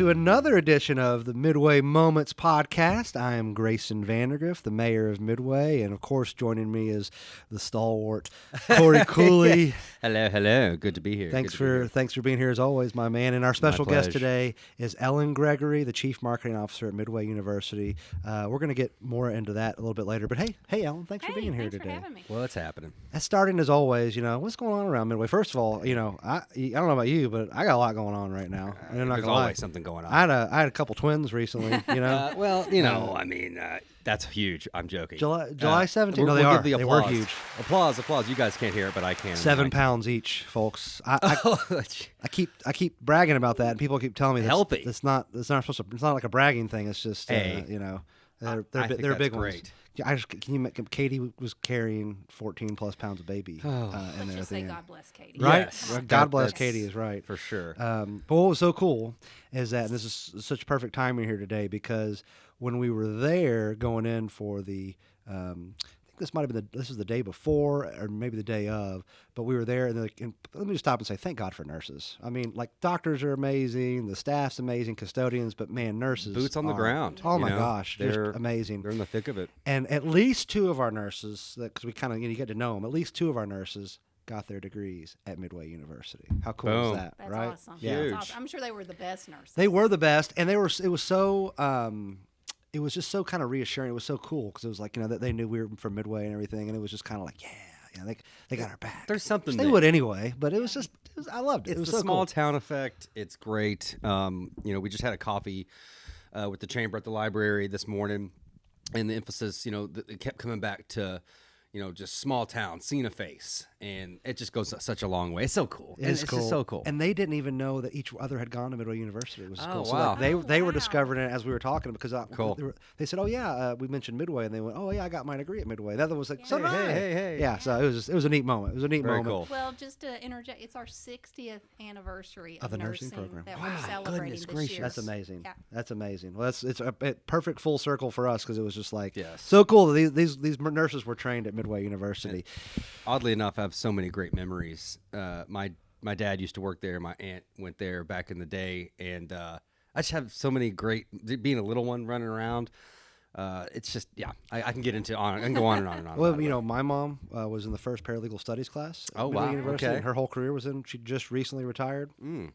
to another edition of the Midway Moments podcast. I am Grayson Vandergrift, the mayor of Midway, and of course joining me is the stalwart Corey Cooley. Hello. Good to be here. Thanks for being here as always, my man. And our special guest today is Ellen Gregory, the Chief Marketing Officer at Midway University. We're going to get more into that a little bit later. But hey, Ellen, thanks for being here today. Thanks for having me. Well, it's happening. Starting as always, what's going on around Midway? First of all, I don't know about you, but I got a lot going on right now. And I'm not There's gonna always lie. something going on. I had a couple twins recently. That's huge. I'm joking. July 17th. No, we'll they are. give the They were applause. huge. Applause. You guys can't hear it, but I can. 7 pounds each, folks. I keep bragging about that, and people keep telling me Healthy. It's not supposed to. It's not like a bragging thing. It's just Hey, they're I think big that's ones. great. Yeah, can you make Katie was carrying 14 plus pounds of baby. in Let's there just at the say end. God bless Katie. Right? Yes. God bless That's- Katie is right. For sure. But what was so cool is that, and this is such perfect timing here today, because when we were there going in for the, I think this might have been this is the day before or maybe the day of, but we were there, and let me just stop and say thank God for nurses. I mean, like, doctors are amazing, the staff's amazing, custodians, but man, nurses Boots on the ground. Oh my gosh, they're just amazing. They're in the thick of it. And at least two of our nurses, because we kind of you get to know them, at least two of our nurses got their degrees at Midway University. How cool Boom. is that? That's right? awesome. Yeah. That's Huge. awesome. I'm sure they were the best nurses. They were the best, and it was so. It was just so kind of reassuring. It was so cool because it was like that they knew we were from Midway and everything, and it was just kind of like they got our back. There's something They there. would anyway, but it was just I loved it. It's It was the so small cool. town effect. It's great. We just had a coffee with the chamber at the library this morning, and the emphasis, it kept coming back to, just small town, seeing a face, and it just goes such a long way. It's so cool. It's It's cool. just so cool. And they didn't even know that each other had gone to Midway University. It was Oh, cool. So wow. like, they were wow. discovering it as we were talking because Cool. they said, "Oh yeah, we mentioned Midway," and they went, "Oh yeah, I got my degree at Midway." The other was like, "So did I." Hey. Yeah, so it was a neat moment. It was a neat Very moment. cool. Well, just to interject, it's our 60th anniversary Of the nursing program. that Oh we're my celebrating goodness this gracious. year. That's amazing. Yeah. That's amazing. Well, it's a perfect full circle for us because it was just like Yes. so cool that these nurses were trained at Midway University. Oddly enough, I have so many great memories. My dad used to work there. My aunt went there back in the day, and I just have so many great. Being a little one running around, it's just I can get into I can go on and on and on. Well, about it. my mom was in the first paralegal studies class at Oh, Midway wow. University, Okay. and her whole career was in. She just recently retired. And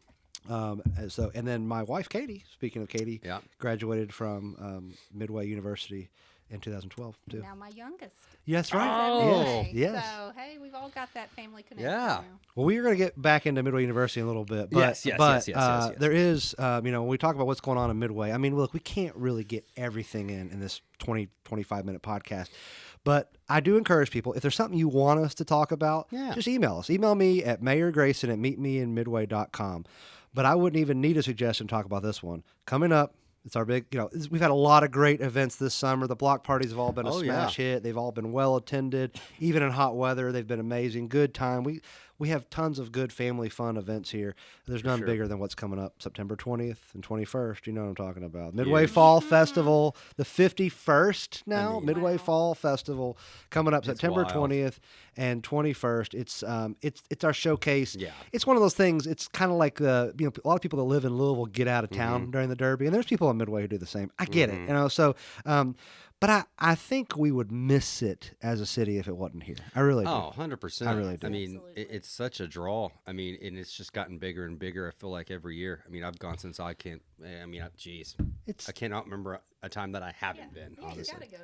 then my wife Katie, speaking of Katie, Yeah. graduated from Midway University in 2012 too. Now my youngest. Yes, right. Oh. Yes. So, hey, we've all got that family connection. Yeah. now. Well, we are going to get back into Midway University in a little bit, but Yes. there is, when we talk about what's going on in Midway, I mean, look, we can't really get everything in this 25-minute podcast, but I do encourage people, if there's something you want us to talk about, just email us. Email me at mayorgrayson@meetmeinmidway.com. But I wouldn't even need a suggestion to talk about this one. Coming up, it's our big, we've had a lot of great events this summer. The block parties have all been a smash hit. They've all been well attended. Even in hot weather, they've been amazing. Good time. We have tons of good family fun events here. There's none bigger than what's coming up September 20th and 21st. You know what I'm talking about. Midway Fall Festival, the 51st now. Midway Fall Festival coming up September wild. 20th and 21st. It's our showcase. Yeah. It's one of those things. It's kind of like a lot of people that live in Louisville get out of town during the Derby, and there's people in Midway who do the same. I get it, so. But I think we would miss it as a city if it wasn't here. I really do. Oh, 100%. I really do. I mean, Absolutely. it's such a draw. I mean, and it's just gotten bigger and bigger. I feel like every year. I mean, I've gone since I can't. I mean, geez, I cannot remember a time that I haven't been. Yeah, you Honestly, gotta go.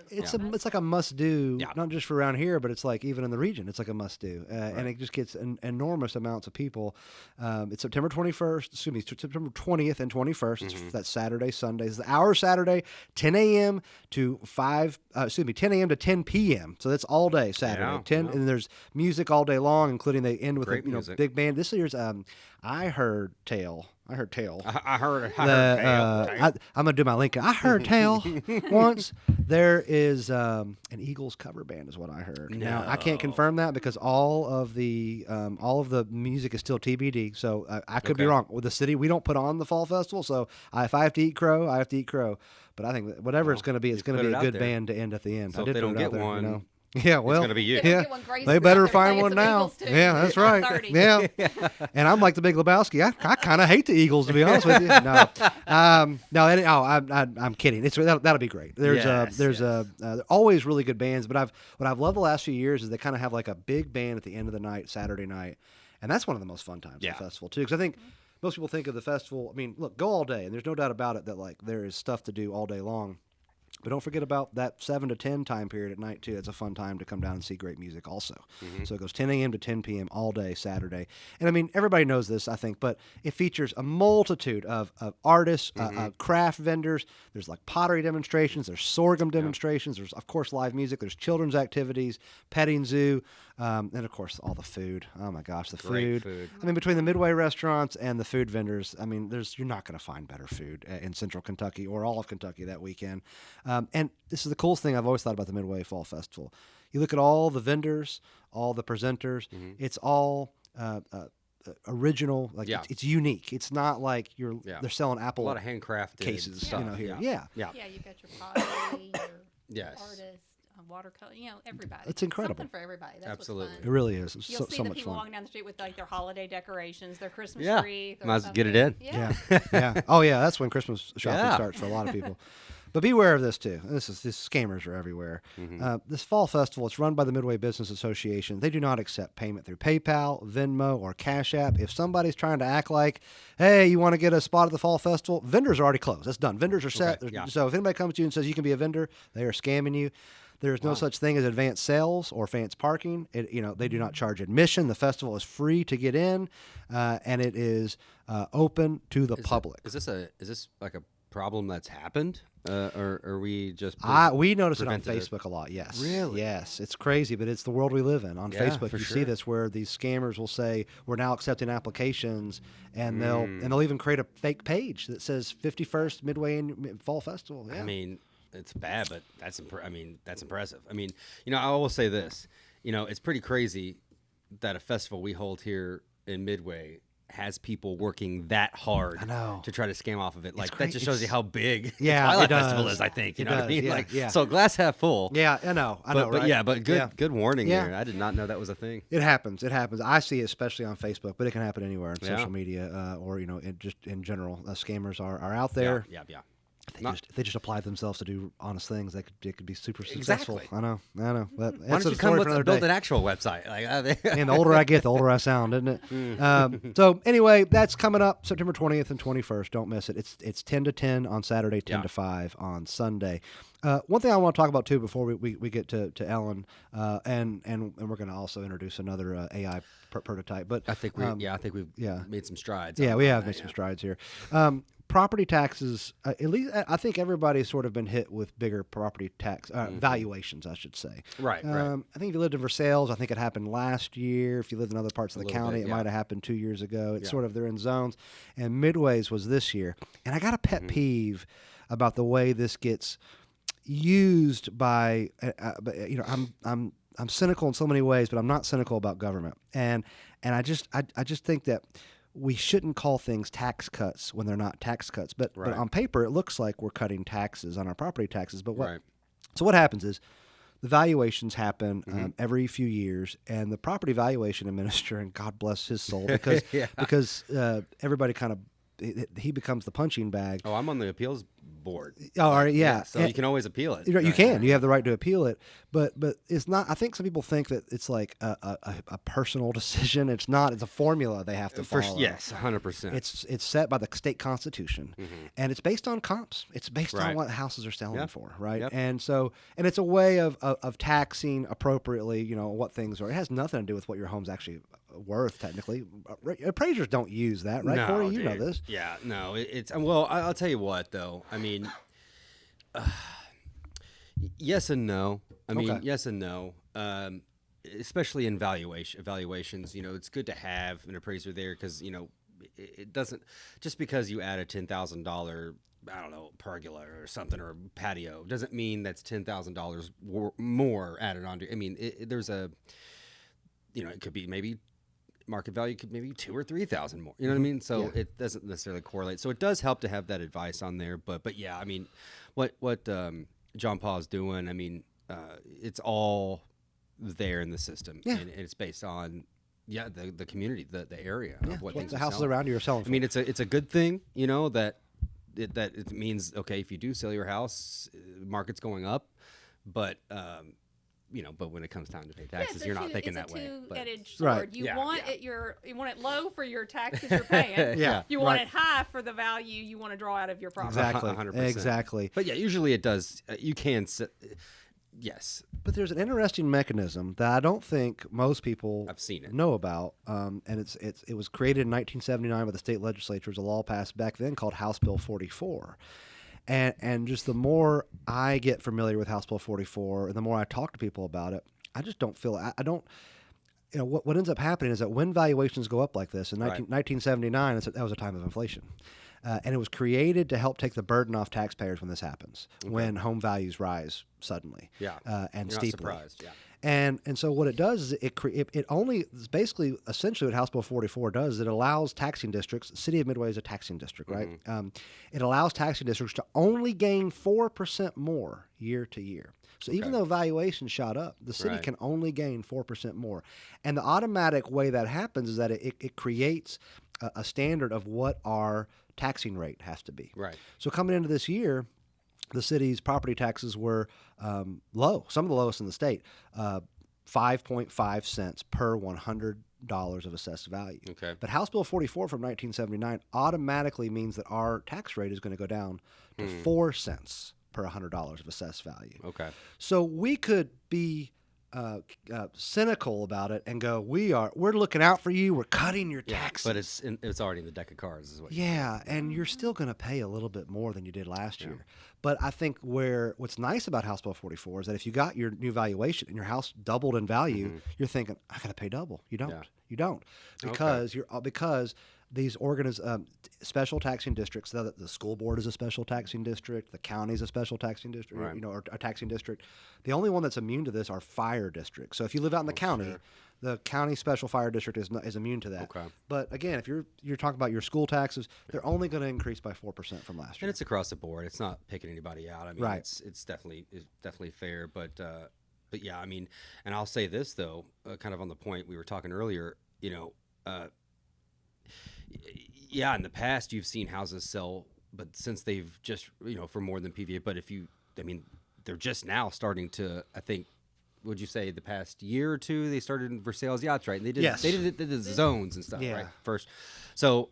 It's like a must do, Yeah. not just for around here, but it's like even in the region, it's like a must do, and it just gets enormous amounts of people. It's September 20th and 21st. It's that Saturday, Sunday. It's the hour Saturday, 10 a.m. to 10 a.m. to 10 p.m. So that's all day Saturday. And there's music all day long, including they end with Great a music. big band. This year's I heard Tale. I heard. I'm gonna do my Lincoln. I heard tell once there is an Eagles cover band is what I heard. Now I can't confirm that because all of the music is still TBD. So I could be wrong. With the city, we don't put on the fall festival. So if I have to eat crow, I have to eat crow. But I think that whatever it's going to be, it's going to be a good band to end at the end. So I did if they put don't it out get there, one, Yeah, well, it's going to be you. They Yeah, don't get one Grayson they out better there find playing one some now. Eagles, too. Yeah, that's right. 30. Yeah, and I'm like the Big Lebowski. I kind of hate the Eagles, to be honest with you. No, I'm kidding. That'll be great. There's always really good bands, but what I've loved the last few years is they kind of have like a big band at the end of the night, Saturday night, and that's one of the most fun times of the festival too. Because I think most people think of the festival. I mean, look, go all day, and there's no doubt about it that like there is stuff to do all day long. But don't forget about that 7 to 10 time period at night, too. It's a fun time to come down and see great music also. So it goes 10 a.m. to 10 p.m. all day Saturday. And, I mean, everybody knows this, I think, but it features a multitude of artists, craft vendors. There's, like, pottery demonstrations. There's sorghum demonstrations. There's, of course, live music. There's children's activities, petting zoo, and, of course, all the food. Oh, my gosh, the Great food. food. I mean, between the Midway restaurants and the food vendors, I mean, you're not going to find better food in Central Kentucky or all of Kentucky that weekend. And this is the coolest thing I've always thought about the Midway Fall Festival. You look at all the vendors, all the presenters. It's all original. Like it's unique. It's not like they're selling Apple a lot of handcrafted cases. stuff. Here. Yeah, you've got your pottery, your Yes. artist, watercolor. everybody. It's incredible. Something for everybody. That's Absolutely. what's It fun. really is. It's You'll see so the much people fun. walking down the street with like their holiday decorations, their Christmas Yeah. tree. Might as well get it in. Yeah. Yeah. Oh, yeah. That's when Christmas shopping Yeah. starts for a lot of people. But beware of this too. These scammers are everywhere. This fall festival, it's run by the Midway Business Association. They do not accept payment through PayPal, Venmo, or Cash App. If somebody's trying to act like, hey, you want to get a spot at the fall festival, vendors are already closed. That's done. Vendors are set. Okay, yeah. So if anybody comes to you and says you can be a vendor, they are scamming you. There's no such thing as advanced sales or advanced parking. They do not charge admission. The festival is free to get in, and it is open to the public. Is this like a problem that's happened, or are we just? We notice it on prevented Facebook a lot. Yes, Really? Yes, it's crazy, but it's the world we live in. On Yeah, Facebook, for you sure. see this where these scammers will say we're now accepting applications, and they'll even create a fake page that says 51st Midway Fall Festival. Yeah. I mean, it's bad, but that's impressive. I mean, I will say this. It's pretty crazy that a festival we hold here in Midway has people working that hard to try to scam off of it. Like that just shows you how big the Twilight it does. Festival is, I think. You It know what I does, mean? yeah, Like yeah. so glass half full. Yeah, I know, But right? yeah, but good warning Yeah. there. I did not know that was a thing. It happens. I see it especially on Facebook, but it can happen anywhere on Yeah. social media or just in general. Scammers are out there. Yeah. If they just apply themselves to do honest things, they could be super successful. Exactly. I know. But Why that's don't a you come story with for another build day. an actual website? Like, And the older I get, the older I sound, isn't it? So anyway, that's coming up September 20th and 21st. Don't miss it. It's 10 to 10 on Saturday, 10 to 5 on Sunday. One thing I want to talk about too before we get to Ellen, and we're going to also introduce another AI prototype. But I think we've made some strides. Yeah, on we that, have made some strides here. Property taxes, at least I think everybody's sort of been hit with bigger property tax valuations, I should say. Right. I think if you lived in Versailles, I think it happened last year. If you lived in other parts of the county, it might have happened 2 years ago. It's sort of, they're in zones. And Midway's was this year. And I got a pet peeve about the way this gets used by, I'm cynical in so many ways, but I'm not cynical about government. And I just think that we shouldn't call things tax cuts when they're not tax cuts. But on paper, it looks like we're cutting taxes on our property taxes. But what happens is the valuations happen every few years, and the property valuation administrator, and God bless his soul, because everybody kind of, he becomes the punching bag. Oh, I'm on the appeals board. Oh, all right, yeah. So you can always appeal it. You can. You have the right to appeal it, but it's not. I think some people think that it's like a personal decision. It's not. It's a formula they have to follow. Yes, 100%. It's set by the state constitution, and it's based on comps. It's based on what houses are selling for, right? Yep. And it's a way of taxing appropriately. What things are. It has nothing to do with what your home's actually worth. Technically, appraisers don't use that, right, No, Corey? You dude. know this. Yeah, no, it's well. I'll tell you what, though. I mean, yes and no. I mean, yes and no. Especially in evaluations, it's good to have an appraiser there because it doesn't just because you add a $10,000, I don't know, pergola or something or patio doesn't mean that's $10,000 more added on to. I mean, there's a, it could be maybe. Market value could maybe 2,000 or 3,000 more. You know what I mean? So it doesn't necessarily correlate. So it does help to have that advice on there. But yeah, I mean, what John Paul is doing, I mean, it's all there in the system, and it's based on the community, the area of what things the are houses selling. around you are selling for. I mean, it's a good thing, that it means, okay, if you do sell your house, market's going up, but but when it comes time to pay taxes, you're not thinking that way. It's a two-edged Right. sword. You want it low for your taxes you're paying. Yeah. You want it high for the value you want to draw out of your property. Exactly. 100%. Exactly. But yeah, usually it does. You can. Yes. But there's an interesting mechanism that I don't think most people I've seen it. know about, and it was created in 1979 by the state legislature. It was a law passed back then called House Bill 44. And just the more I get familiar with House Bill 44 and the more I talk to people about it, I just don't feel I don't. What ends up happening is that when valuations go up like this in 1979, that was a time of inflation. And it was created to help take the burden off taxpayers when this happens, when home values rise suddenly and You're steeply. not surprised, yeah. And so what it does is it only basically essentially what House Bill 44 does is it allows taxing districts. The city of Midway is a taxing district, right? It allows taxing districts to only gain 4% more year to year. So even though valuation shot up, the city can only gain 4% more. And the automatic way that happens is that it creates a standard of what our taxing rate has to be. Right. So coming into this year, the city's property taxes were low, some of the lowest in the state, 5.5 cents per $100 of assessed value. Okay. But House Bill 44 from 1979 automatically means that our tax rate is going to go down to 4 cents per $100 of assessed value. Okay. So we could be cynical about it and go, we're looking out for you. We're cutting your taxes. But it's already in the deck of cards, is what. And you're still going to pay a little bit more than you did last year. But I think what's nice about House Bill 44 is that if you got your new valuation and your house doubled in value, you're thinking, I got to pay double. You don't. Yeah. You don't because because these special taxing districts. The school board is a special taxing district. The county is a special taxing district. Or a taxing district. The only one that's immune to this are fire districts. So if you live out in the county, the county special fire district is immune to that. Okay. But again, if you're talking about your school taxes, they're only going to increase by 4% from last year. And it's across the board. It's not picking anybody out. I mean, it's definitely fair. But yeah, I mean, and I'll say this though, kind of on the point we were talking earlier. In the past you've seen houses sell, but since they've just for more than PVA. But they're just now starting to. I think. Would you say the past year or two they started for sales? Yeah, that's right. And they did the zones and stuff right first. So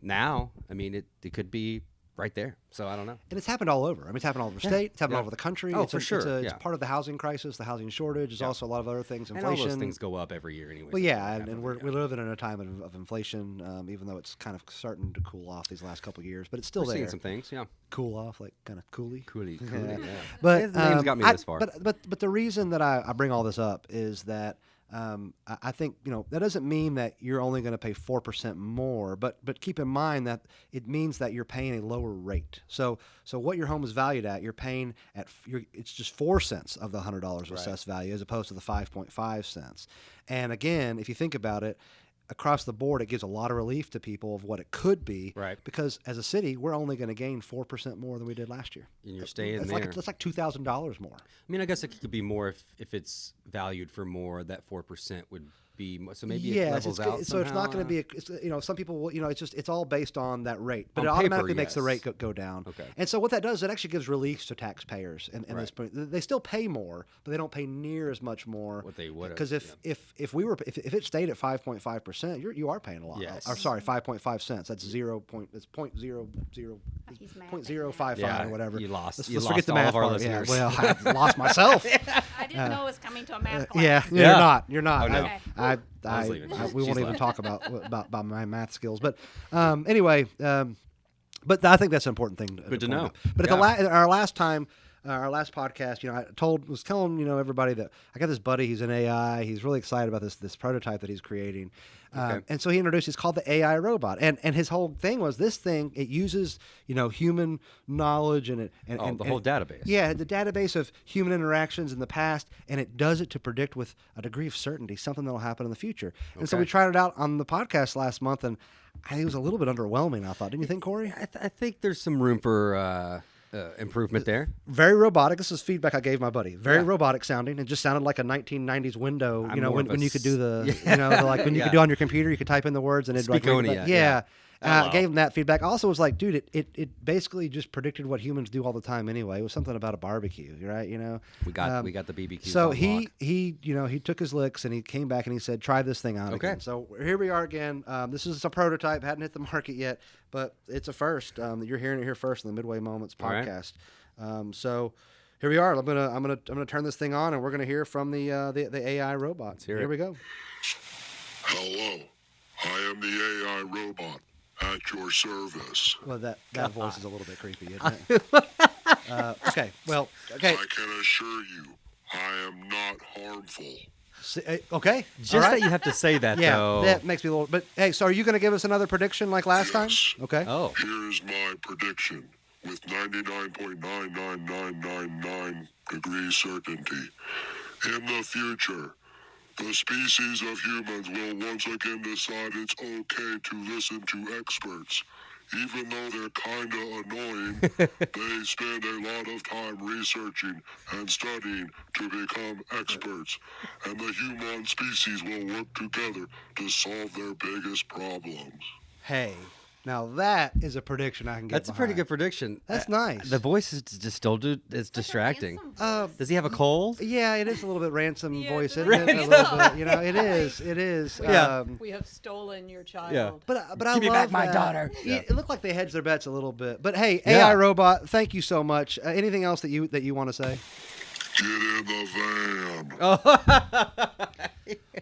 now it could be right there. So I don't know. And it's happened all over. It's happened all over the state. It's happened all over the country. Oh, for sure. It's part of the housing crisis, the housing shortage. There's also a lot of other things. Inflation. And all those things go up every year anyway. Well, and we're living in a time of inflation, even though it's kind of starting to cool off these last couple of years. But it's still we're there. Seeing some things, cool off, like kind of cooly. Cooly. But the name's got me this far. But the reason that I bring all this up is that I think that doesn't mean that you're only going to pay 4% more, but keep in mind that it means that you're paying a lower rate. So what your home is valued at, you're paying it's just 4 cents of the $100 of assessed value as opposed to the 5.5 cents. And again, if you think about it, across the board, it gives a lot of relief to people of what it could be. Right. Because as a city, we're only going to gain 4% more than we did last year. And you're staying there. That's like $2,000 more. I guess it could be more if it's valued for more. That 4% would be more. So maybe it levels out. So it's not going to be. Some people. It's all based on that rate, but it automatically makes the rate go down. Okay. And so what that does, it actually gives relief to taxpayers. And this point, they still pay more, but they don't pay near as much more. What they would. Because if it stayed at 5.5%, you are paying a lot. Yes. Or sorry, 5.5 cents. That's 0.055 or whatever. You lost. Let's lost forget the all math of our part. listeners. Yeah, well, I lost myself. I didn't know it was coming to a math class. You're not. Oh, no. Okay. We won't even talk about my math skills. But anyway, but I think that's an important thing. Good to know. Out. But at our last podcast, I was telling everybody that I got this buddy. He's in AI. He's really excited about this prototype that he's creating. And so he introduced. It's called the AI robot, and his whole thing was this thing. It uses human knowledge and the whole database. Yeah, the database of human interactions in the past, and it does it to predict with a degree of certainty something that will happen in the future. And so we tried it out on the podcast last month, and I think it was a little bit underwhelming. I thought, didn't you think, Corey? I think there's some room for improvement there. Very robotic. This is feedback I gave my buddy. Very Yeah. robotic sounding. It just sounded like a 1990s window. I'm You know, more of when a you could do the, yeah. you know, like when you could do on your computer, you could type in the words and it'd like read it Speakonia, back. yeah. Hello. Gave him that feedback. Also was like, dude, it basically just predicted what humans do all the time anyway. It was something about a barbecue, right? You know, We got the BBQ. so he took his licks and he came back and he said, try this thing out Okay. again. So here we are again. This is a prototype, hadn't hit the market yet, but it's a first. You're hearing it here first in the Midway Moments All right. podcast. So here we are. I'm gonna turn this thing on and we're gonna hear from the AI robot. Let's hear Here it. we go. Hello, I am the AI robot at your service. Well, that voice is a little bit creepy, isn't it? Okay. Well, okay. I can assure you, I am not harmful. Okay. Just All right. that you have to say that Yeah, though. that makes me a little. But hey, so are you going to give us another prediction like last time? Yes. Okay. Oh, Here's my prediction with 99.99999 degrees certainty. In the future, the species of humans will once again decide it's okay to listen to experts. Even though they're kinda annoying, they spend a lot of time researching and studying to become experts. And the human species will work together to solve their biggest problems. Hey, now that is a prediction I can get. that's a pretty behind. good prediction. That's nice. The voice is just still it's distracting. Handsome voice. Does he have a cold? Yeah, it is a little bit ransom Yeah, voice, it's isn't it? A ransom. little bit, you know, it is. It is. Yeah. We have stolen your child. Yeah. But I Give me love back my that. daughter. Yeah, Yeah. it looked like they hedged their bets a little bit. But hey, Yeah. AI robot, thank you so much. Anything else that you want to say? Get in the van.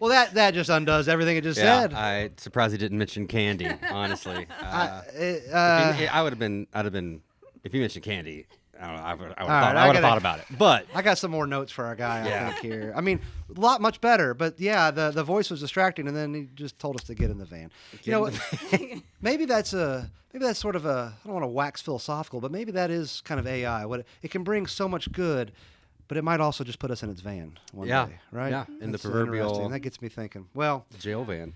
Well, that just undoes everything it just Yeah, said. I'm surprised he didn't mention candy. Honestly, I would have been. If you mentioned candy, I don't know. I would right, have gotta- thought about it. But I got some more notes for our guy, I Yeah. think, here. I mean, a lot much better, but yeah, the voice was distracting, and then he just told us to get in the van. You know, maybe that's sort of a, I don't want to wax philosophical, but maybe that is kind of AI. What it can bring so much good, but it might also just put us in its van one Yeah. day, right? Yeah, in the That's proverbial- interesting. That gets me thinking. Well, jail van.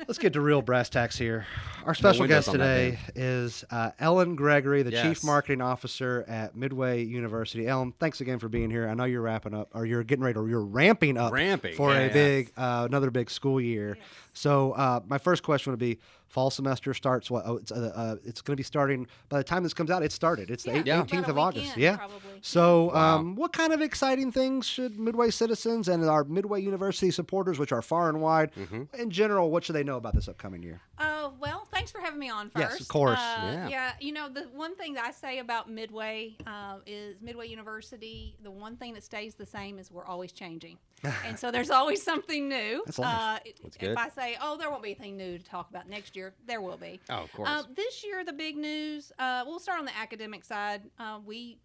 let's get to real brass tacks here. Our special windows guest on that today is Ellen Gregory, the Chief Yes. Marketing Officer at Midway University. Ellen, thanks again for being here. I know you're wrapping up, or you're getting ready, or you're ramping up for yeah, a yeah. big, another big school year. Yes. So my first question would be: fall semester starts. What? Oh, it's going to be starting by the time this comes out. It started. It's the Yeah, 18th about of a August. weekend, Yeah. probably. So, Wow. what kind of exciting things should Midway citizens and our Midway University supporters, which are far and wide, in general, what should they know about this upcoming year? Well, thanks for having me on first. Yes, of course. Yeah. You know, the one thing that I say about Midway is Midway University, the one thing that stays the same is we're always changing. And so there's always something new. That's life. That's good. If I say, oh, there won't be anything new to talk about next year, there will be. Oh, of course. This year, the big news, we'll start on the academic side. We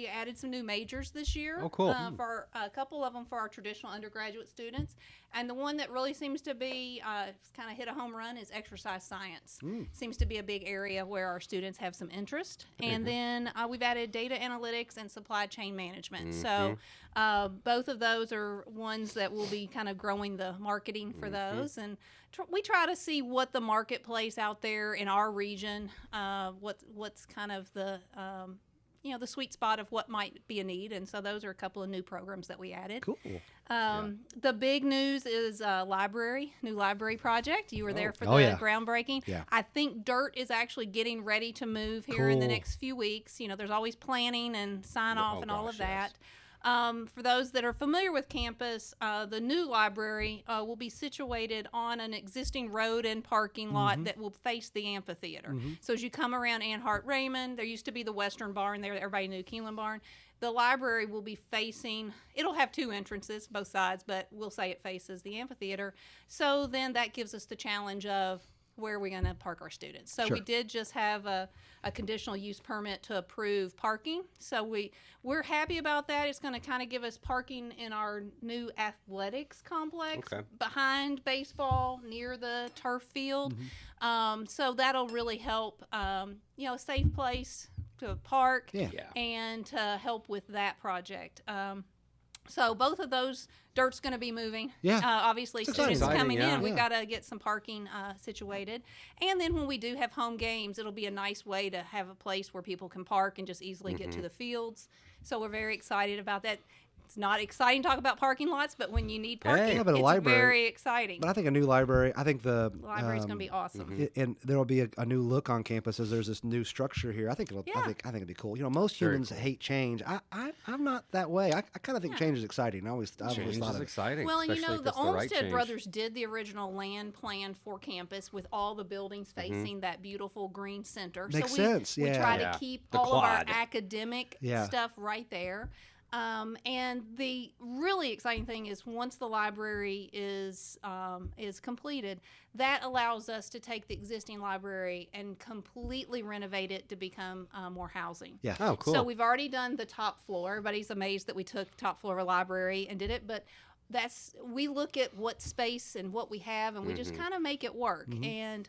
added some new majors this year. Oh, cool. For a couple of them for our traditional undergraduate students. And the one that really seems to be kind of hit a home run is exercise science. Seems to be a big area where our students have some interest. And then we've added data analytics and supply chain management. So both of those are ones that will be kind of growing the marketing for those. And we try to see what the marketplace out there in our region, what's kind of the the sweet spot of what might be a need. And so those are a couple of new programs that we added. Cool. The big news is new library project. You were there for Oh, the yeah. groundbreaking. Yeah. I think dirt is actually getting ready to move here in the Cool. next few weeks. You know, there's always planning and sign off Oh, and all gosh, of that. For those that are familiar with campus, the new library will be situated on an existing road and parking lot that will face the amphitheater. So as you come around Ann Hart Raymond, there used to be the Western Barn there. Everybody knew Keeneland Barn. The library will be facing, it'll have two entrances, both sides, but we'll say it faces the amphitheater. So then that gives us the challenge of where are we going to park our students. So we did just have a conditional use permit to approve parking. So we're happy about that. It's going to kind of give us parking in our new athletics complex behind baseball near the turf field. So that'll really help, a safe place to park Yeah. Yeah. and to help with that project. So both of those dirt's going to be moving. Yeah. Obviously, It's students exciting, coming yeah. in, we've got to get some parking situated. And then when we do have home games, it'll be a nice way to have a place where people can park and just easily get to the fields. So we're very excited about that. It's not exciting to talk about parking lots, but when you need parking, Yeah, but a it's library- very exciting. But I think a new library. I think the Library's going to be awesome. and there will be a new look on campus as there's this new structure here. I think it'll. Yeah. I think it'll be cool. You know, most Very humans cool. hate change. I'm not that way. I kind of think change is exciting. I've always Change thought is of it. exciting. Well, and you especially know, if the it's right Olmsted change. brothers did the original land plan for campus with all the buildings facing that beautiful green center. Makes so sense, we yeah. try Yeah. to keep The all of our quad. academic Yeah. stuff right there. And the really exciting thing is once the library is completed, that allows us to take the existing library and completely renovate it to become more housing. Yeah. Oh, cool. So we've already done the top floor. Everybody's amazed that we took top floor of a library and did it, but we look at what space and what we have, and we just kind of make it work. And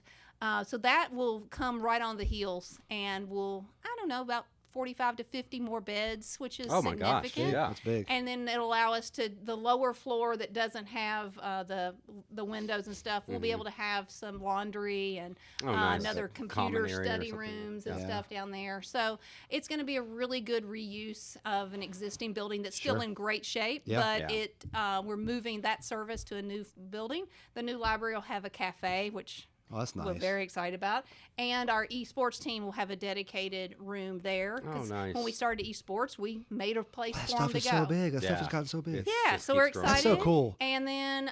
so that will come right on the heels, and we'll, I don't know, about 45 to 50 more beds, which is Oh my gosh, significant. yeah. That's big. And then it'll allow us to the lower floor that doesn't have the windows and stuff. We'll be able to have some laundry and Oh, nice. another Like common computer area or study something. rooms and Yeah. stuff down there. So it's going to be a really good reuse of an existing building that's still Sure. in great shape. Yeah. But Yeah. we're moving that service to a new building. The new library will have a cafe, which Oh, that's nice. we're very excited about. And our esports team will have a dedicated room there. 'Cause nice. when we started esports, we made a place that for them stuff to is go. so big. That stuff has Yeah. gotten so big. It's- Yeah, just so we're keeps growing. excited. That's so cool. And then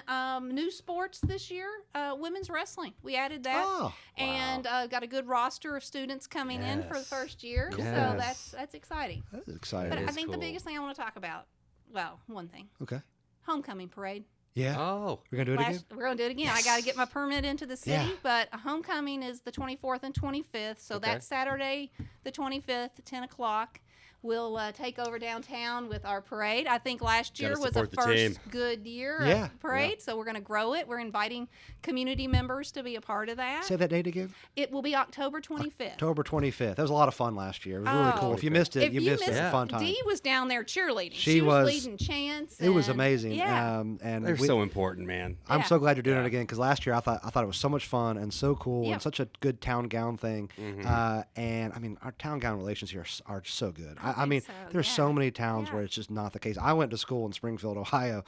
new sports this year, women's wrestling. We added that. Oh, And got a good roster of students coming in for the Yes. first year. So Yes. that's exciting. that is exciting. But I is think the cool. biggest thing I want to talk about, well, one thing, Okay. homecoming parade. Yeah. Oh, We're gonna do it again. We're going to do it again. I got to get my permit into the city, Yeah. but homecoming is the 24th and 25th. So Okay. that's Saturday, the 25th, at 10 o'clock. We'll take over downtown with our parade. I think last year Gotta was a support the team. first good year Yeah. of parade, so we're going to grow it. We're inviting community members to be a part of that. Say that date again. It will be October 25th. October 25th. That was a lot of fun last year. It was really Oh. cool. If you missed it, If you missed it. It was a fun time. Dee was down there cheerleading. She was- leading chants. It was and- amazing. Yeah. And they're we- so important, man. I'm Yeah. so glad you're doing it Yeah. again because last year I thought it was so much fun and so cool Yep. and such a good town gown thing. And I mean, our town gown relations here are so good. I mean, so, there's yeah. so many towns Yeah. where it's just not the case. I went to school in Springfield, Ohio.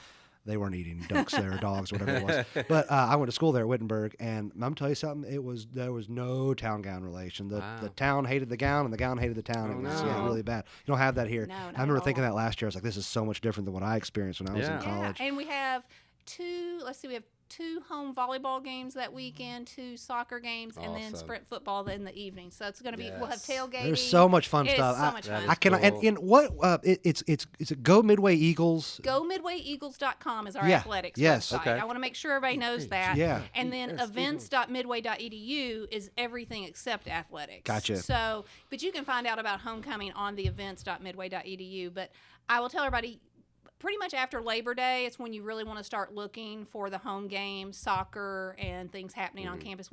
They weren't eating ducks there or dogs, whatever it was. But I went to school there at Wittenberg, and I'm gonna tell you something. There was no town gown relation. The Wow. town hated the gown, and the gown hated the town. Oh, It was no. really bad. You don't have that here. No, not I remember at thinking all. that last year. I was like, this is so much different than what I experienced when I was in Yeah. college. Yeah, and we have we have two home volleyball games that weekend, two soccer games, and then Awesome. sprint football in the evening. So it's going to be, we'll have Yes. takegating. There's so much fun It is stuff. so much That fun. I cannot. cool. And what? It's Go Midway Eagles. GoMidwayEagles.com is our Yeah, athletics yes. website. Okay. I want to make sure everybody knows that. Yeah. And then events.midway.edu is everything except athletics. Gotcha. So, but you can find out about homecoming on the events.midway.edu. But I will tell everybody, pretty much after Labor Day, it's when you really want to start looking for the home games, soccer, and things happening on campus.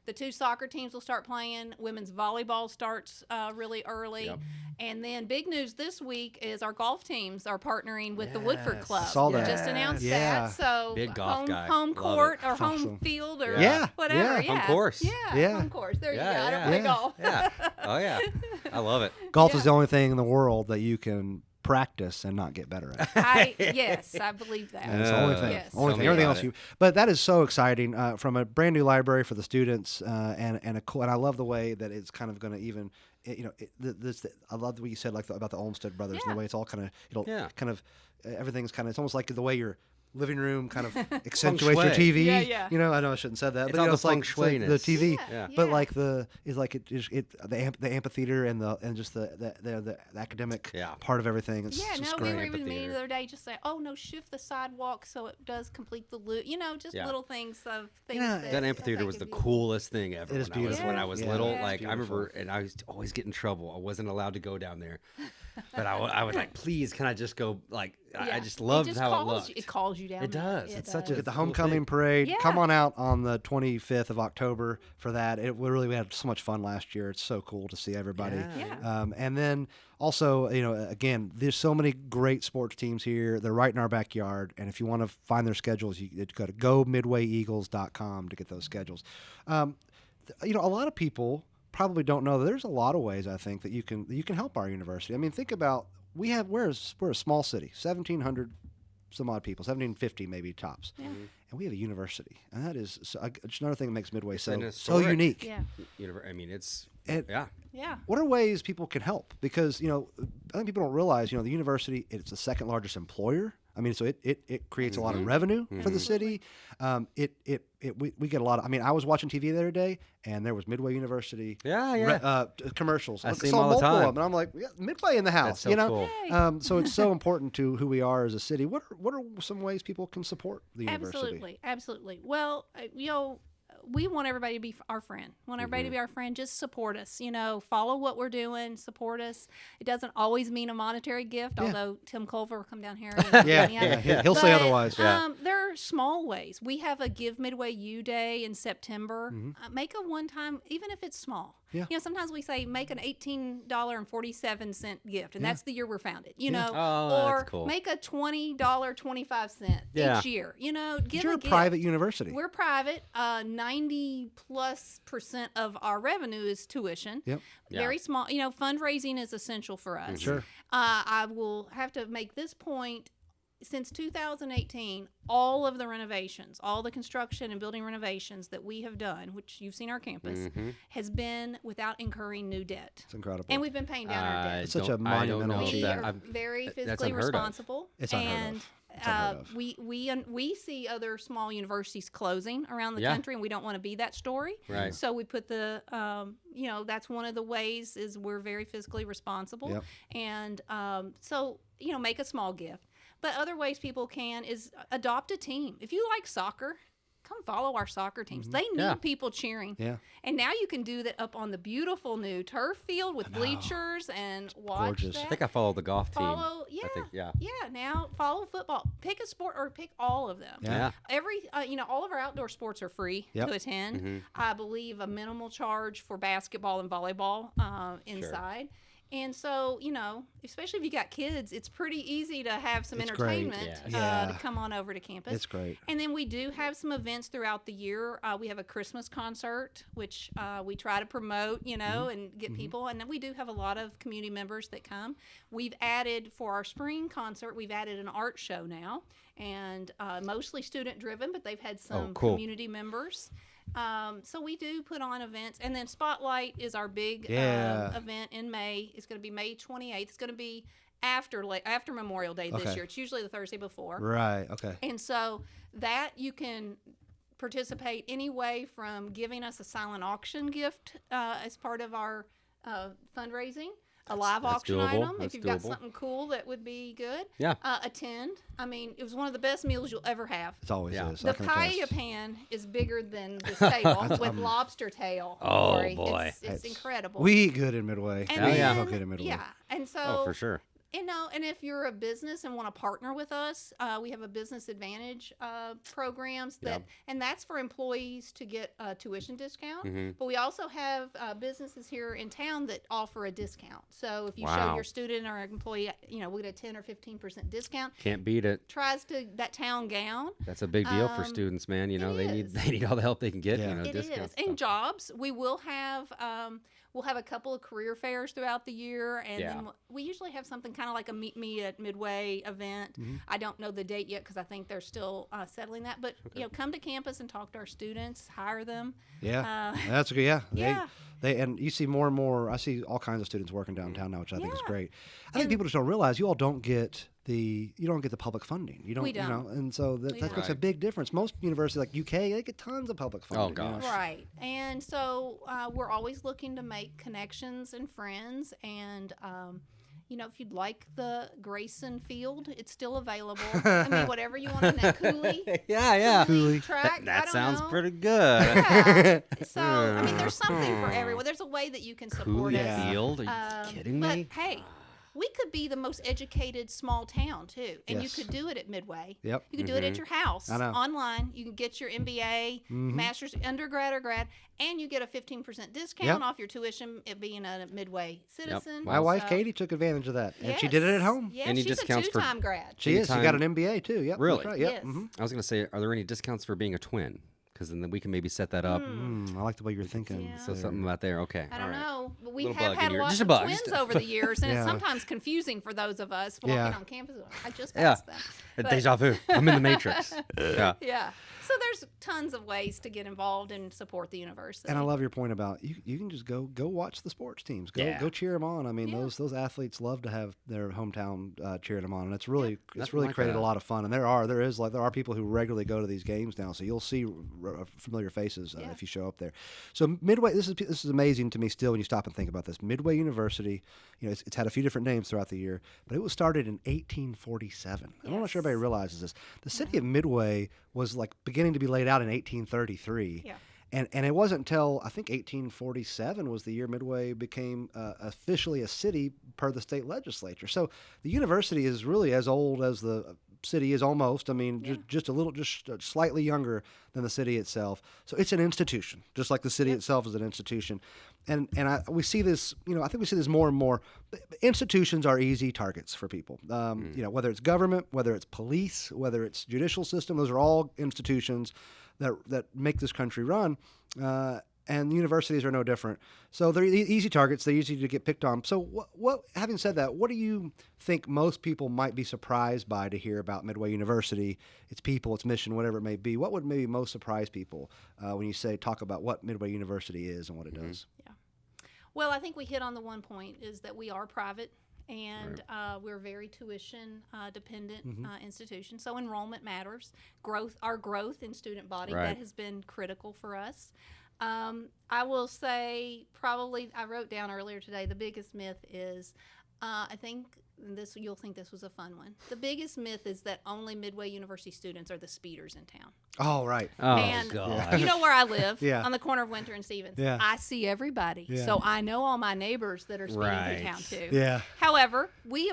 The two soccer teams will start playing. Women's volleyball starts really early. Yep. And then big news this week is our golf teams are partnering with the Woodford Yes. Club. Saw We that. just announced Yeah. that. So Big golf home, guy. home Love court it. or home Awesome. field or Yeah. whatever. Yeah. Yeah. Home course. Yeah. Yeah. Home course. There you go. Yeah, I don't yeah. play Yeah. golf. Yeah. Oh yeah. I love it. Golf Yeah. is the only thing in the world that you can practice and not get better at. Yes, I believe that. That's the only thing. Yes. Only Tell thing. me Everything about else it. you. But that is so exciting from a brand new library for the students, and a cool. And I love the way that it's kind of going to even. I love the way you said about the Olmsted brothers and Yeah. the way it's all kind of Yeah. everything's kind of. It's almost like the way your living room kind of accentuates your shui. TV. Yeah, yeah. You know, I know I shouldn't have said that, It's but all you know, the it's like, feng it's like the shui-ness. TV. Yeah, But yeah. like the amphitheater and just the academic Yeah. part of everything. It's Yeah, just no, we great. were even meeting Amphitheater. the other day just saying, oh, no, shift the sidewalk so it does complete the loop. You know, just Yeah. little things of things Yeah. That amphitheater was the coolest thing ever. It is when I was beautiful. when I was Yeah. little. Yeah. Like I Beautiful. remember, and I used to always get in trouble. I wasn't allowed to go down there But I was like, please, can I just go? Like, I Yeah. just loved just how it calls looked. you- It calls you down. It there. does. It It's such a does. Get the cool homecoming thing. parade. Yeah. Come on out on the 25th of October for that. We had so much fun last year. It's so cool to see everybody. Yeah. And then also, again, there's so many great sports teams here. They're right in our backyard. And if you want to find their schedules, you go to gomidwayeagles.com to get those schedules. A lot of people probably don't know that there's a lot of ways I think that you can help our university. I mean, think about we're a small city, 1,700 some odd people, 1,750 maybe tops, and we have a university, and that is just another thing that makes Midway so unique. Yeah. I mean, it's And- Yeah. What are ways people can help? Because I think people don't realize the university, it's the second largest employer. I mean, so it creates a lot of revenue for the city. We get a lot of. I mean, I was watching TV the other day, and there was Midway University commercials. I see saw them all the multiple of time. them, and I'm like, yeah, Midway in the house. That's so cool. Yay. So it's so important to who we are as a city. What are some ways people can support the university? Absolutely. Well, we want everybody to be our friend. Just support us. Follow what we're doing. Support us. It doesn't always mean a monetary gift, although Tim Culver will come down here. And He'll say otherwise. There are small ways. We have a Give Midway U Day in September. Make a one-time, even if it's small. Yeah. Sometimes we say make an $18.47 gift, and that's the year we're founded. Oh, or that's cool. make a $20.25 each year. Give You're a a gift. private university. We're private. 90+% of our revenue is tuition. Yep. Very small. Fundraising is essential for us. Sure. I will have to make this point. Since 2018, all of the renovations, all the construction and building renovations that we have done, which you've seen our campus, has been without incurring new debt. It's incredible. And we've been paying down our debt. It's such a monumental We achievement. are very that's physically unheard of. responsible. It's unheard of. It's unheard of. We see other small universities closing around the Yeah. country, and we don't want to be that story. Right. So we put that's one of the ways is we're very fiscally responsible, Yep. and make a small gift. But other ways people can is adopt a team. If you like soccer, come follow our soccer teams. They need people cheering. Yeah. And now you can do that up on the beautiful new turf field with bleachers and watch gorgeous. that. I think I followed the golf team. Follow, I think, yeah. Now follow football. Pick a sport or pick all of them. Yeah. All of our outdoor sports are free to attend. I believe a minimal charge for basketball and volleyball inside. And so, especially if you got kids, it's pretty easy to have some It's great. entertainment Yeah. to come on over to campus. It's great. And then we do have some events throughout the year. We have a Christmas concert, which we try to promote, and get people. And then we do have a lot of community members that come. We've added, for our spring concert, we've added an art show now, and mostly student-driven, but they've had some community members. So we do put on events, and then Spotlight is our big event in May. It's going to be May 28th. It's going to be after Memorial Day this year. It's usually the Thursday before. Right. Okay. And so that you can participate any way from giving us a silent auction gift as part of our fundraising. A live auction doable. item That's if you've got doable. something cool that would be good. Yeah. Attend. I mean, it was one of the best meals you'll ever have. It always is. The I can paella attest. pan is bigger than this table with lobster tail. Oh, Lori. boy. It's incredible. We eat good in Midway. And we then- eat good in Midway. Yeah, and so Oh, for sure. and if you're a business and want to partner with us, we have a business advantage programs and that's for employees to get a tuition discount. But we also have businesses here in town that offer a discount. So if you show Wow. your student or employee, we get a 10 or 15% discount. Can't beat it. Tries to that town gown. That's a big deal for students, man. They is. need all the help they can get. Yeah. It discounts. is. And jobs, we will have. We'll have a couple of career fairs throughout the year, and then we usually have something kind of like a Meet Me at Midway event. I don't know the date yet because I think they're still settling that. But come to campus and talk to our students, hire them. Yeah, that's good. Yeah, yeah. They and you see more and more. I see all kinds of students working downtown now, which I think is great. I think people just don't realize you all don't get the public funding. You don't. We don't. And so that makes a big difference. Most universities like UK, they get tons of public funding. Oh gosh. Right. And so we're always looking to make connections and friends. And, if you'd like the Grayson field, it's still available. I mean, whatever you want to know. Cooley. Yeah. Cooley track. I That don't sounds know. pretty good. Yeah. So, I mean, there's something for everyone. There's a way that you can support Cooley us. Field? Are you kidding But me? hey, we could be the most educated small town too, and Yes. you could do it at Midway. Yep. You could do it at your house I know. online. You can get your MBA, master's, undergrad, or grad, and you get a 15% discount Yep. off your tuition at being a Midway citizen. My wife So- Katie took advantage of that, and she did it at home. Yeah, Any she's discounts a for- two-time grad. She is. She got an Anytime- MBA too. Yep. Really? That's right. Yep. Yes. I was going to say, are there any discounts for being a twin? Because then we can maybe set that up. I like the way you're thinking. Yeah. So something about there. Okay. I don't all right. know, but we Little have bug in had your- lots just a of bug, twins just a- over the years, and Yeah. it's sometimes confusing for those of us walking Yeah. on campus. I just Yeah. passed them. But- Deja vu. I'm in the Matrix. Yeah. Yeah. So there's tons of ways to get involved and support the university. And I love your point about you can just go watch the sports teams. Go cheer them on. I mean, Yeah. those athletes love to have their hometown cheering them on, and it's really Nothing like created that. a lot of fun. And there are people who regularly go to these games now, so you'll see familiar faces if you show up there. So Midway, this is amazing to me still when you stop and think about this. Midway University, it's had a few different names throughout the year, but it was started in 1847. I'm not sure everybody realizes this. The city of Midway was like beginning to be laid out in 1833. Yeah. And it wasn't until I think 1847 was the year Midway became officially a city per the state legislature. So the university is really as old as the city is almost. I mean, just slightly younger than the city itself. So it's an institution, just like the city itself is an institution. And we see this, I think we see this more and more. Institutions are easy targets for people. Whether it's government, whether it's police, whether it's judicial system, those are all institutions that make this country run. And universities are no different. So they're easy targets. They're easy to get picked on. So what? Having said that, what do you think most people might be surprised by to hear about Midway University, its people, its mission, whatever it may be? What would maybe most surprise people when you talk about what Midway University is and what it does? Yeah. Well, I think we hit on the one point is that we are private. And we're a very tuition dependent institution. So enrollment matters. Our growth in student body, Right. that has been critical for us. I will say probably, I wrote down earlier today, the biggest myth is, I think you'll think this was a fun one. The biggest myth is that only Midway University students are the speeders in town. Oh, right. Oh, And God. you know where I live? Yeah. On the corner of Winter and Stevens. Yeah. I see everybody. Yeah. So I know all my neighbors that are speeding Right. through town too. Yeah. However, we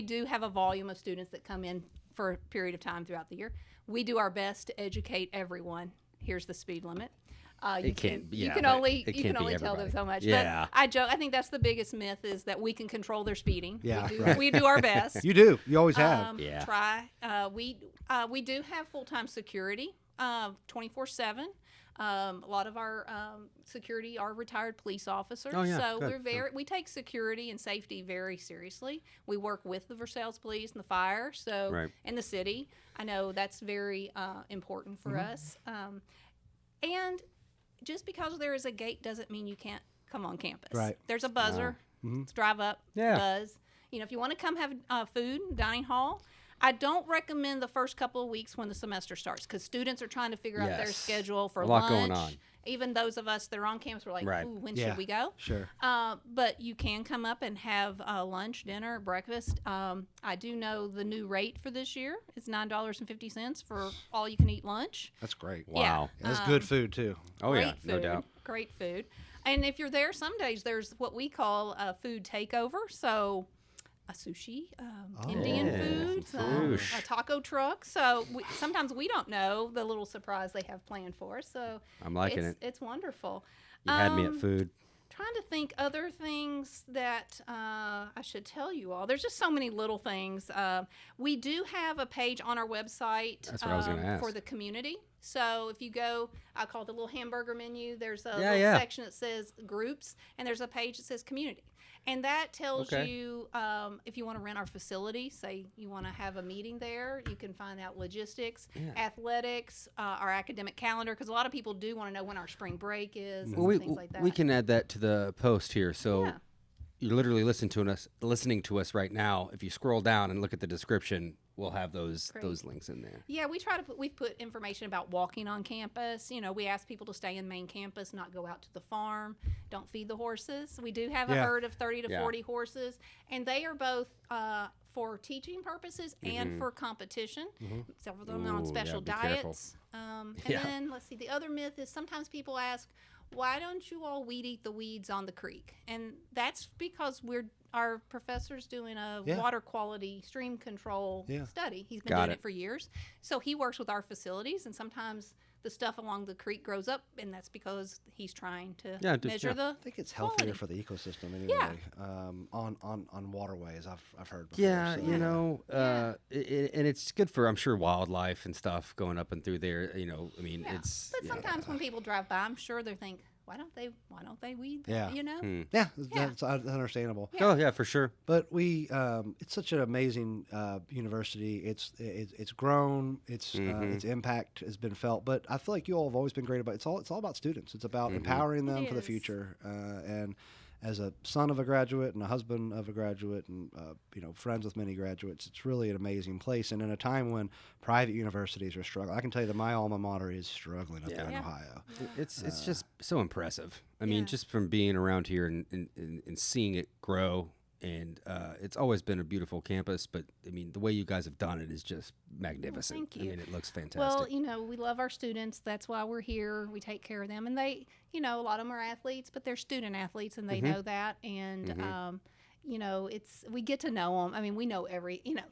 do have a volume of students that come in for a period of time throughout the year. We do our best to educate everyone. Here's the speed limit. You can only tell them so much. Yeah. But I joke. I think that's the biggest myth is that we can control their speeding. Yeah, we do, right. we do our best. You do. You always have. Yeah. Try. We do have full-time security, 24/7. A lot of our security are retired police officers. Oh, yeah, So good. we take security and safety very seriously. We work with the Versailles Police and the fire, Right. and the city. I know that's very important for us. And just because there is a gate doesn't mean you can't come on campus. Right. There's a buzzer. Let's drive up. Yeah. Buzz. If you want to come have food, dining hall. I don't recommend the first couple of weeks when the semester starts because students are trying to figure out their Yes. schedule for A lot lunch. going on. Even those of us that are on campus, we're like, Right. ooh, when Yeah. should we go? Sure. But you can come up and have lunch, dinner, breakfast. I do know the new rate for this year is $9.50 for all you can eat lunch. That's great. Wow. And that's good food too. Oh, yeah. Great No food, doubt. Great food. And if you're there, some days there's what we call a food takeover. So a sushi, Indian food, sushi. a taco truck. So sometimes we don't know the little surprise they have planned for us. So I'm liking it. It's wonderful. You had me at food. Trying to think other things that I should tell you all. There's just so many little things. We do have a page on our website That's what I was gonna ask. for the community. So if you go, I call it the little hamburger menu. There's a Yeah, little yeah. section that says groups, and there's a page that says community. And that tells Okay. you if you want to rent our facility, say you want to have a meeting there, you can find out logistics, athletics, our academic calendar, because a lot of people do want to know when our spring break is and Well, things like that. we can add that to the post here. So Yeah. you're literally listening to us right now. If you scroll down and look at the description, we'll have those links in there. Yeah, we've put information about walking on campus. We ask people to stay in main campus, not go out to the farm. Don't feed the horses. We do have a herd of 30 to 40 horses, and they are both for teaching purposes and for competition. Several of them are on Ooh, special yeah, be careful. diets. And Yeah. then, let's see, the other myth is sometimes people ask, why don't you all weed eat the weeds on the creek? And that's because our professor's doing a Yeah. water quality stream control Yeah. study. He's been Got doing it. it for years. So he works with our facilities, and sometimes the stuff along the creek grows up, and that's because he's trying to measure the I think it's healthier quality. for the ecosystem anyway. Yeah. On waterways, I've heard before. Yeah, so, you know, and it's good for, I'm sure, wildlife and stuff going up and through there. You know, I mean, Yeah. it's. But sometimes when people drive by, I'm sure they think, why don't they weed that, Yeah. you know? Yeah, that's understandable. Oh yeah, for sure. But it's such an amazing university. It's grown. Its impact has been felt. But I feel like you all have always been great about. It's all about students. It's about empowering them for the is. future. And as a son of a graduate and a husband of a graduate, and friends with many graduates, it's really an amazing place. And in a time when private universities are struggling, I can tell you that my alma mater is struggling up there in Yeah. Ohio. It's just so impressive. I mean, Yeah. just from being around here and seeing it grow, and it's always been a beautiful campus. But I mean, the way you guys have done it is just magnificent. thank you. I mean, it looks fantastic. Well, we love our students. That's why we're here. We take care of them, and they, a lot of them are athletes, but they're student athletes, and they know that. And we get to know them. I mean, we know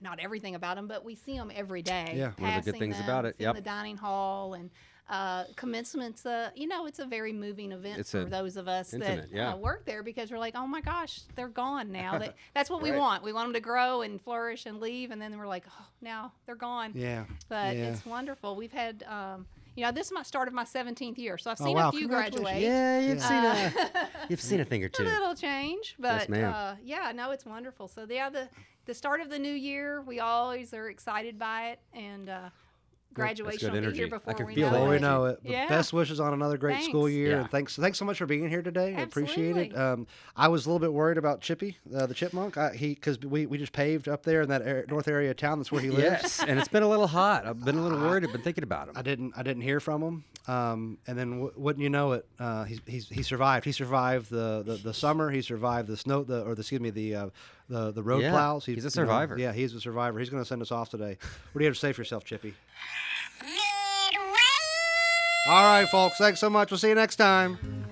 not everything about them, but we see them every day. Yeah. One of the good passing things them, about it, in the dining hall, and commencement's it's a very moving event It's for a those of us intimate, that yeah. Work there, because we're like, oh my gosh, they're gone now. That's what we Right. want. We want them to grow and flourish and leave, and then we're like, oh, now they're gone. Yeah. But yeah. it's wonderful. We've had, this is my start of my 17th year, so I've Oh, seen wow. a few Congratulations. graduate. yeah, you've seen a thing or A two. little change, but ma'am. it's wonderful. So the start of the new year, we always are excited by it, and graduation will be energy. here I before can we feel know it. Before we it. know it. But Yeah. best wishes on another great school year. Yeah. And thanks so much for being here today. I appreciate it. Absolutely. I was a little bit worried about Chippy, the chipmunk. Because we just paved up there in that north area of town. That's where he lives. Yes, and it's been a little hot. I've been a little worried. I've been thinking about him. I didn't hear from him. And then wouldn't you know it, he survived. He survived the summer. He survived the snow. The road Yeah, plows. he's a survivor. Yeah, he's a survivor. He's going to send us off today. What do you have to say for yourself, Chippy? All right, folks. Thanks so much. We'll see you next time.